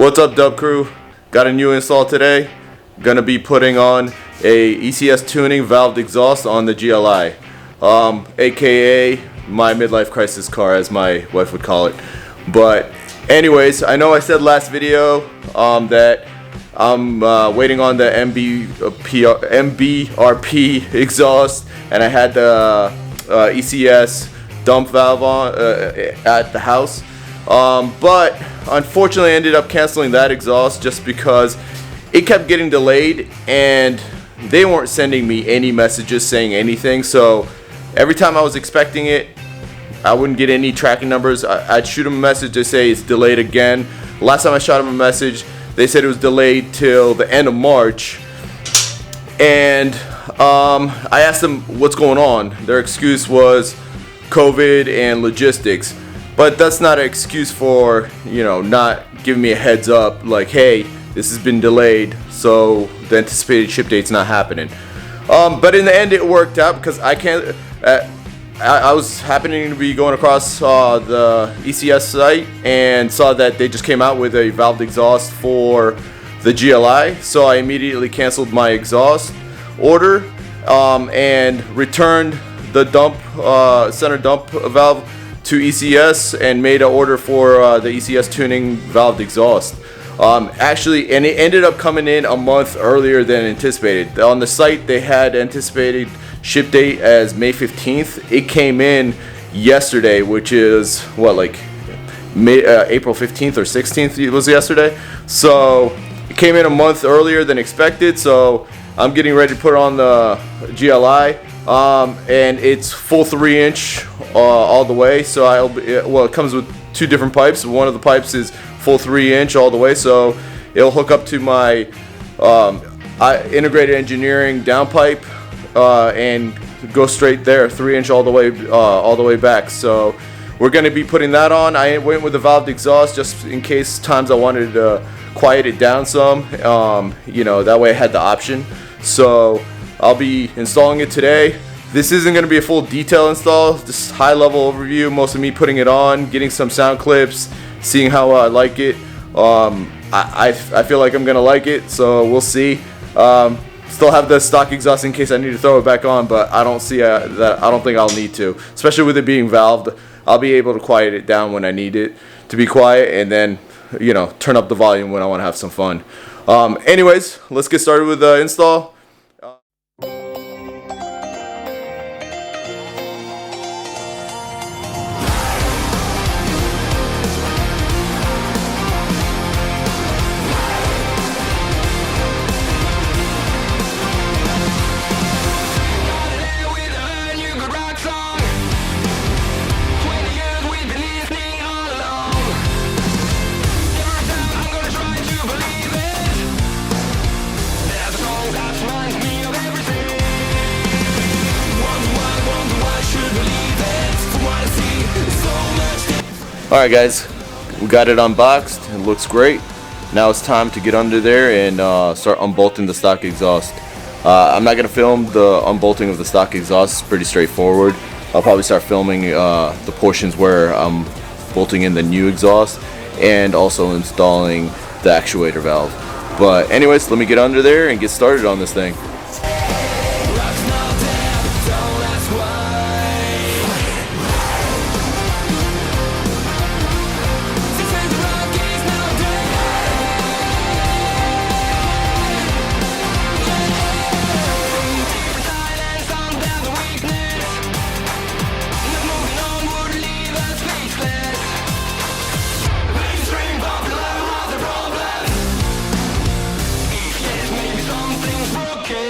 What's up, Dub Crew? Got a new install today. Gonna be putting on a ECS tuning valved exhaust on the GLI, aka my midlife crisis car, as my wife would call it. But anyways, I know I said last video that I'm waiting on the MBRP exhaust, and I had the ECS dump valve on at the house. But unfortunately I ended up canceling that exhaust just because it kept getting delayed and they weren't sending me any messages saying anything. So every time I was expecting it, I wouldn't get any tracking numbers. I'd shoot them a message, they say it's delayed again. Last time I shot them a message, they said it was delayed till the end of March. And I asked them what's going on. Their excuse was COVID and logistics. But that's not an excuse for, not giving me a heads up like, hey, this has been delayed, so the anticipated ship date's not happening. But in the end, it worked out because I was happening to be going across the ECS site and saw that they just came out with a valved exhaust for the GLI. So I immediately canceled my exhaust order and returned the center dump valve to ECS and made an order for the ECS tuning valved exhaust. Actually, and it ended up coming in a month earlier than anticipated. On the site, they had anticipated ship date as May 15th. It came in yesterday, which is April 15th or 16th. It was yesterday. So it came in a month earlier than expected. So I'm getting ready to put it on the GLI. And it's full 3-inch all the way. So it comes with two different pipes. One of the pipes is full 3-inch all the way, so it'll hook up to my integrated engineering downpipe and go straight there, 3-inch all the way back. So we're going to be putting that on. I went with the valved exhaust just in case times I wanted to quiet it down some. That way I had the option. So I'll be installing it today. This isn't going to be a full detail install, just high level overview, most of me putting it on, getting some sound clips, seeing how I like it. I feel like I'm going to like it, so we'll see. Still have the stock exhaust in case I need to throw it back on, but I don't see that. I don't think I'll need to, especially with it being valved. I'll be able to quiet it down when I need it to be quiet, and then turn up the volume when I want to have some fun. Anyways, let's get started with the install. Alright guys, we got it unboxed. It looks great. Now it's time to get under there and start unbolting the stock exhaust. I'm not going to film the unbolting of the stock exhaust. It's pretty straightforward. I'll probably start filming the portions where I'm bolting in the new exhaust and also installing the actuator valve. But anyways, let me get under there and get started on this thing. Okay.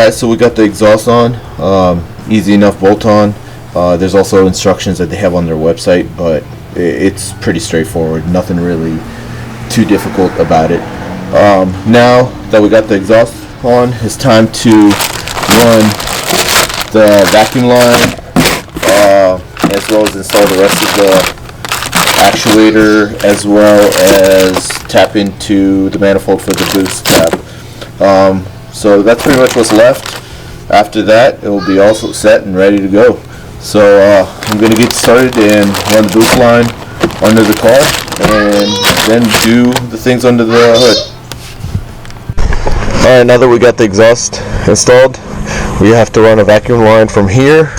Alright, so we got the exhaust on. Easy enough bolt on. There's also instructions that they have on their website, but it's pretty straightforward. Nothing really too difficult about it. Now that we got the exhaust on, it's time to run the vacuum line, as well as install the rest of the actuator, as well as tap into the manifold for the boost tab. So that's pretty much what's left. After that, it will be all set and ready to go. So I'm going to get started and run the boost line under the car, and then do the things under the hood. Alright, now that we got the exhaust installed, we have to run a vacuum line from here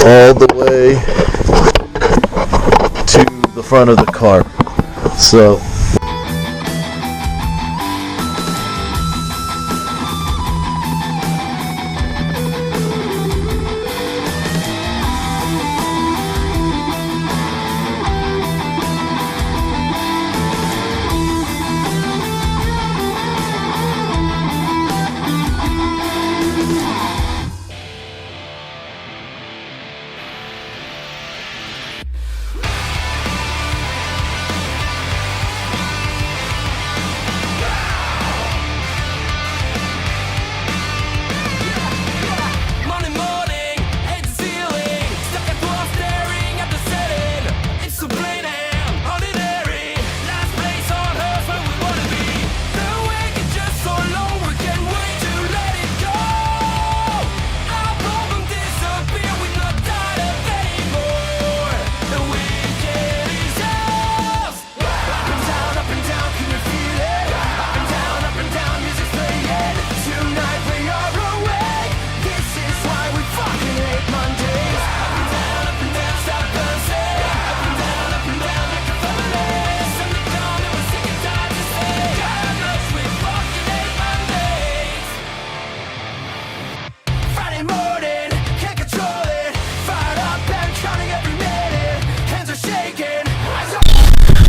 all the way to the front of the car. So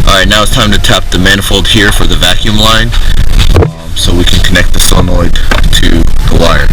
alright, now it's time to tap the manifold here for the vacuum line, so we can connect the solenoid to the wire.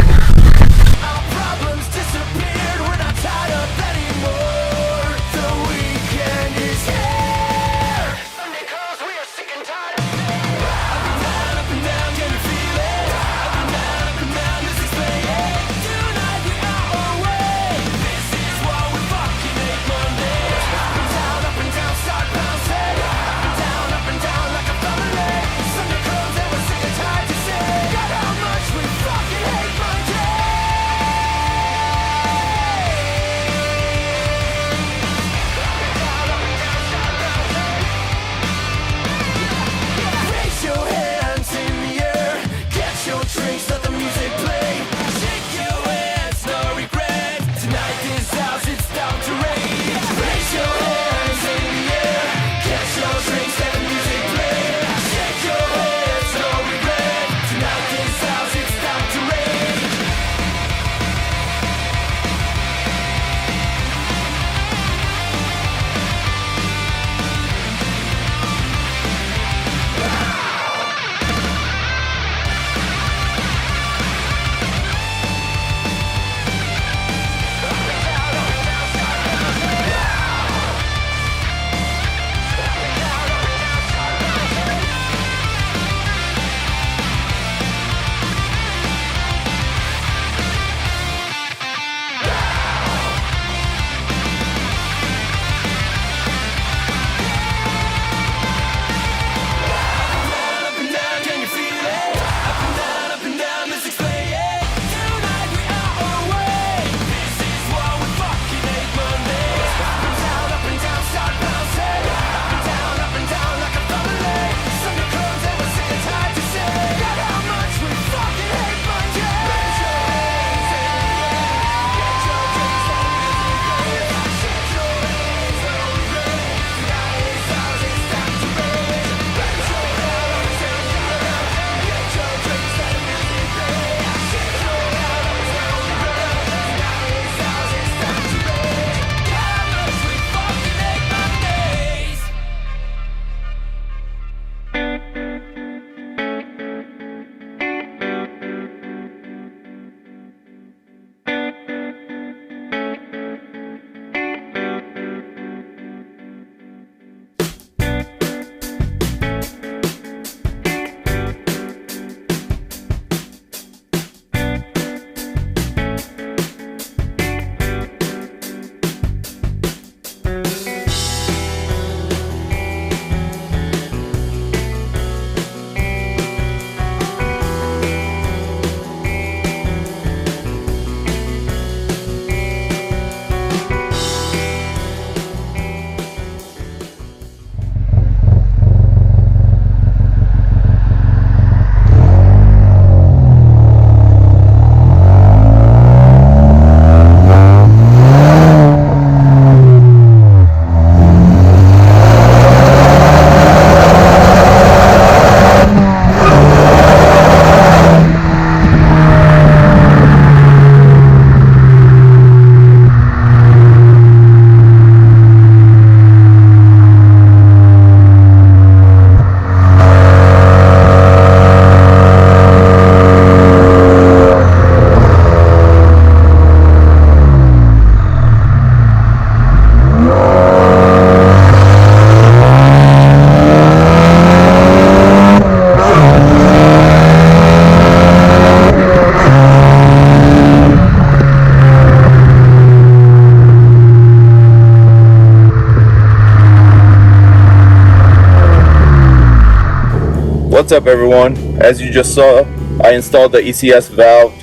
What's up, everyone? As you just saw, I installed the ECS valved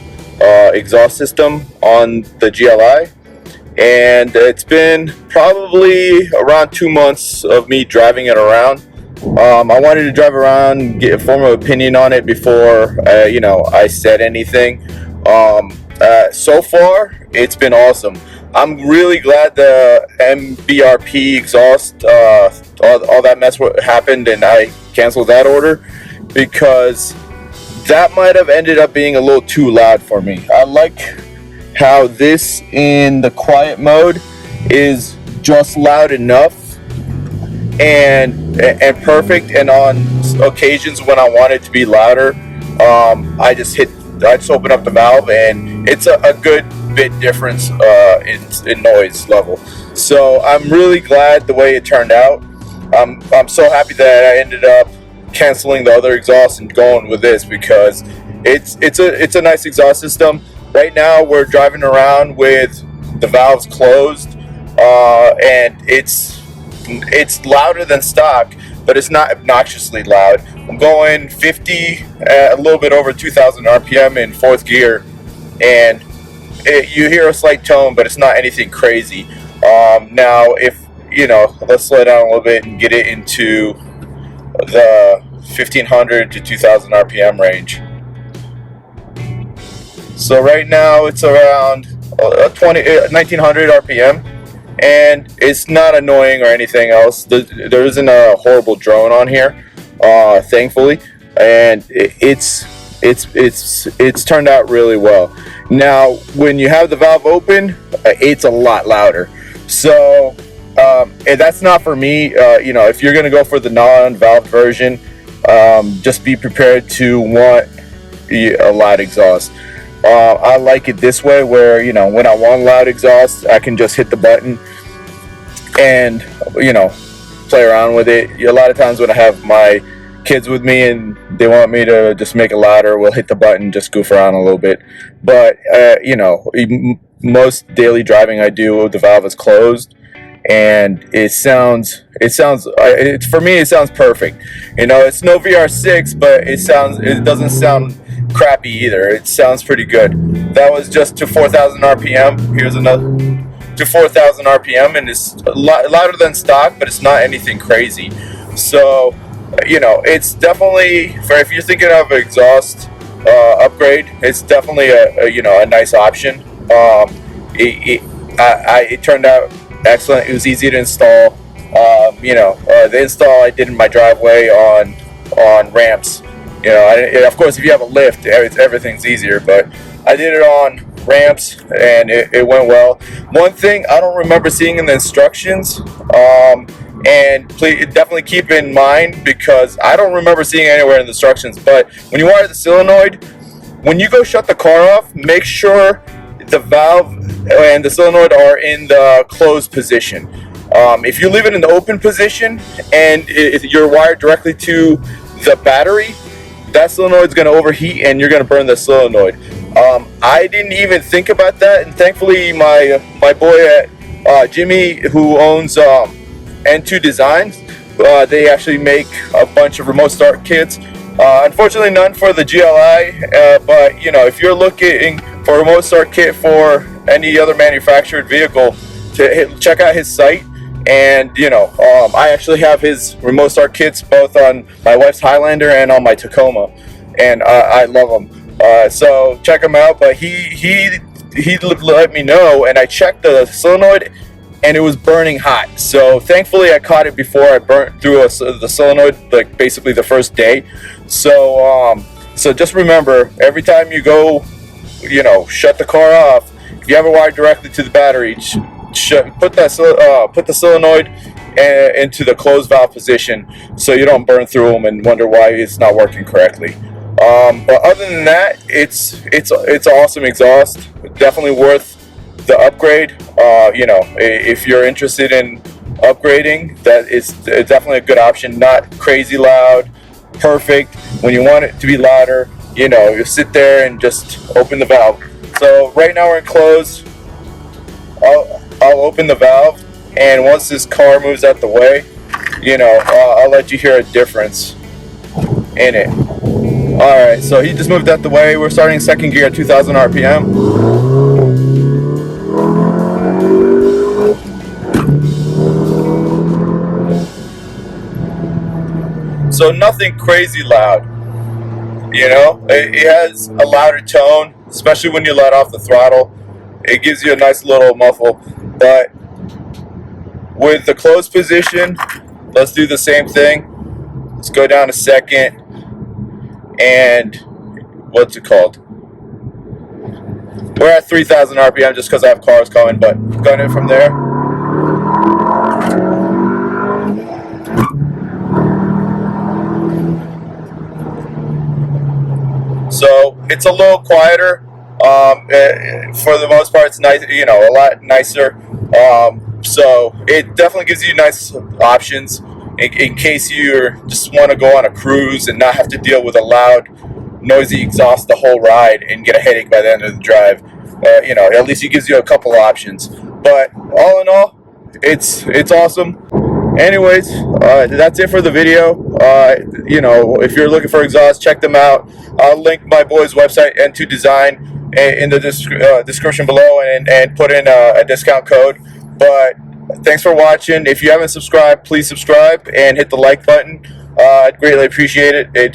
exhaust system on the GLI, and it's been probably around 2 months of me driving it around. I wanted to drive around, get a form of opinion on it before I said anything. So far, it's been awesome. I'm really glad the MBRP exhaust, all that mess happened, and I canceled that order, because that might have ended up being a little too loud for me. I like how this in the quiet mode is just loud enough and perfect, and on occasions when I want it to be louder, I just open up the valve, and it's a good bit difference in noise level. So I'm really glad the way it turned out. I'm so happy that I ended up canceling the other exhaust and going with this, because it's a nice exhaust system. Right now we're driving around with the valves closed, and it's louder than stock, but it's not obnoxiously loud. I'm going 50 at a little bit over 2,000 RPM in 4th gear, and you hear a slight tone, but it's not anything crazy. Now, if let's slow down a little bit and get it into the 1,500 to 2,000 RPM range. So right now it's around 1,900 RPM, and it's not annoying or anything else. There isn't a horrible drone on here, thankfully, and it's turned out really well. Now, when you have the valve open, it's a lot louder. So, and that's not for me. If you're gonna go for the non-valved version, just be prepared to want a loud exhaust. I like it this way, where when I want loud exhaust, I can just hit the button and play around with it. A lot of times when I have my kids with me and they want me to just make it louder, we'll hit the button, just goof around a little bit. But most daily driving I do, the valve is closed, and it sounds for me it sounds perfect. It's no VR6, but it doesn't sound crappy either. It sounds pretty good. That was just to 4,000 RPM. Here's another to 4,000 RPM, and it's louder than stock, but it's not anything crazy. So it's definitely, if you're thinking of an exhaust upgrade, it's definitely a nice option. It turned out excellent. It was easy to install. The install I did in my driveway on ramps. Of course, if you have a lift, everything's easier, but I did it on ramps, and it went well. One thing I don't remember seeing in the instructions, and please definitely keep in mind, because I don't remember seeing anywhere in the instructions, but when you wire the solenoid, when you go shut the car off, make sure the valve and the solenoid are in the closed position. If you leave it in the open position and you're wired directly to the battery, that solenoid is going to overheat and you're going to burn the solenoid. I didn't even think about that, and thankfully my boy Jimmy, who owns N2 Designs, they actually make a bunch of remote start kits. Unfortunately, none for the GLI, but if you're looking for a remote start kit for any other manufactured vehicle, check out his site. And I actually have his remote start kits both on my wife's Highlander and on my Tacoma, and I love them. So check him out. But he let me know, and I checked the solenoid, and it was burning hot. So thankfully I caught it before I burnt through the solenoid, like basically the first day. So just remember, every time you go, shut the car off, if you have it wired directly to the battery, put the solenoid into the closed valve position, so you don't burn through them and wonder why it's not working correctly. But other than that, it's awesome exhaust. Definitely worth the upgrade. If you're interested in upgrading, that is definitely a good option. Not crazy loud, perfect. When you want it to be louder, you sit there and just open the valve. So right now we're in close. I'll open the valve, and once this car moves out the way, I'll let you hear a difference in it. Alright, so he just moved out the way. We're starting second gear at 2,000 RPM. So nothing crazy loud. You know, it has a louder tone, especially when you let off the throttle. It gives you a nice little muffle. But with the closed position, let's do the same thing. Let's go down to second. And what's it called? We're at 3,000 RPM just because I have cars coming, but going in from there. So it's a little quieter. For the most part, it's nice. You know, a lot nicer. So it definitely gives you nice options in case you just want to go on a cruise and not have to deal with a loud, noisy exhaust the whole ride and get a headache by the end of the drive. You know, at least it gives you a couple options. But all in all, it's awesome. Anyways, that's it for the video. You know, if you're looking for exhaust, check them out. I'll link my boy's website, N2 Design, in the description below, and put in a discount code. But thanks for watching. If you haven't subscribed, please subscribe and hit the like button. I'd greatly appreciate it.